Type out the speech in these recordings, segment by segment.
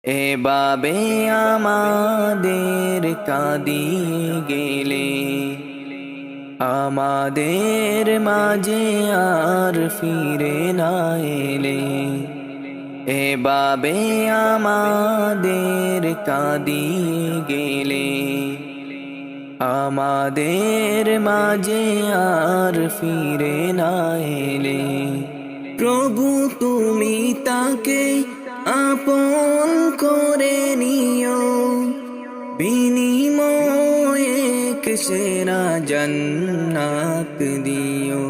এভাবে আমাদের কাঁদিয়ে গেলে আমাদের মাঝে আর ফিরে না এলে। এভাবে আমাদের কাঁদিয়ে গেলে আমাদের মাঝে আর ফিরে না এলে। প্রভু তুমি তাকে আপন করে নিও, বিনিময়ে এক সেরা জান্নাত দিও।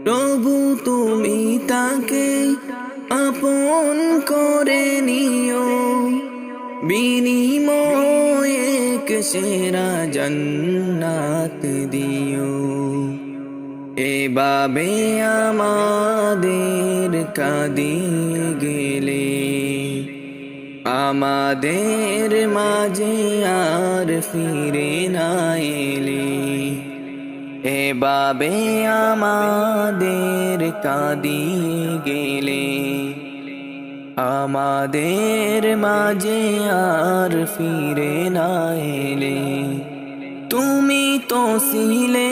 প্রভু তুমি তাকে আপন করে নিও, বিনিময়ে এক সেরা জান্নাত দিও। এভাবে আমাদের কাঁদিয়ে গেলে আমাদের মাঝে আর ফিরে না এলে। এভাবে আমাদের কাঁদিয়ে গেলে আমাদের মাঝে আর ফিরে না এলে। তুমি তো ছিলে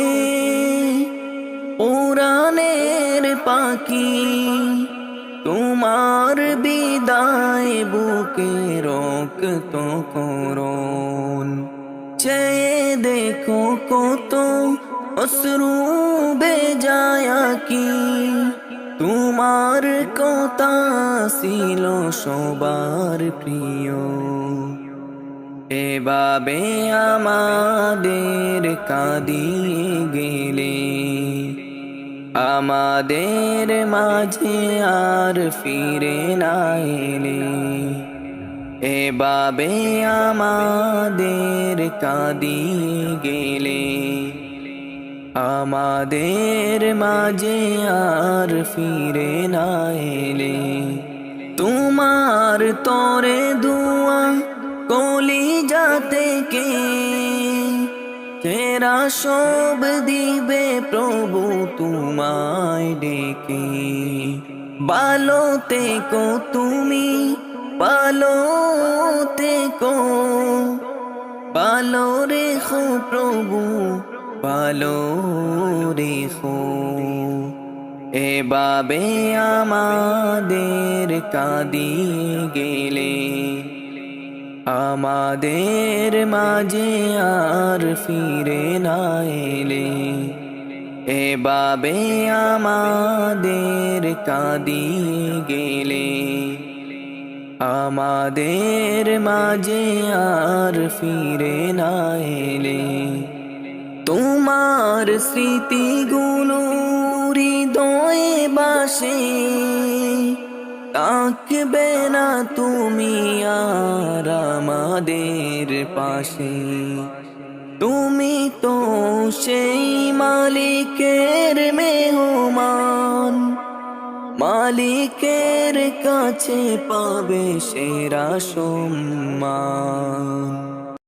উড়ানের পাখি, তোমার বিদায় বুকে রক্ত করুন। চেয়ে দেখো কত অশ্রু বেজায় কি, তোমার কথা ছিল সবার প্রিয়। এভাবে আমাদের কাঁদিয়ে গেলে আমাদের মাঝে আর ফিরে না এলে। এভাবে আমাদের কাঁদিয়ে গেলে আমাদের মাঝে আর ফিরে না এলে। তোমার তরে দুয়া কলিজা থেকে সেরা সব দিবে প্রভু তোমায় ডেকে। ভালো থেকো তুমি, ভালো থেকো, ভালো রেখো প্রভু, ভালো রেখো। এভাবে আমাদের কাঁদিয়ে গেলে আমাদের মাঝে আর ফিরে না এলে। এভাবে আমাদের কাঁদিয়ে গেলে আমাদের মাঝে আর ফিরে না এলে। তোমার স্মৃতিগুলো হৃদয়ে বাসে, থাকবে না তুমি আর আমাদের পাশে। তুমি তো সেই মালিকের মেহমান, মালিকের কাছে পাবে সেরা সম্মান।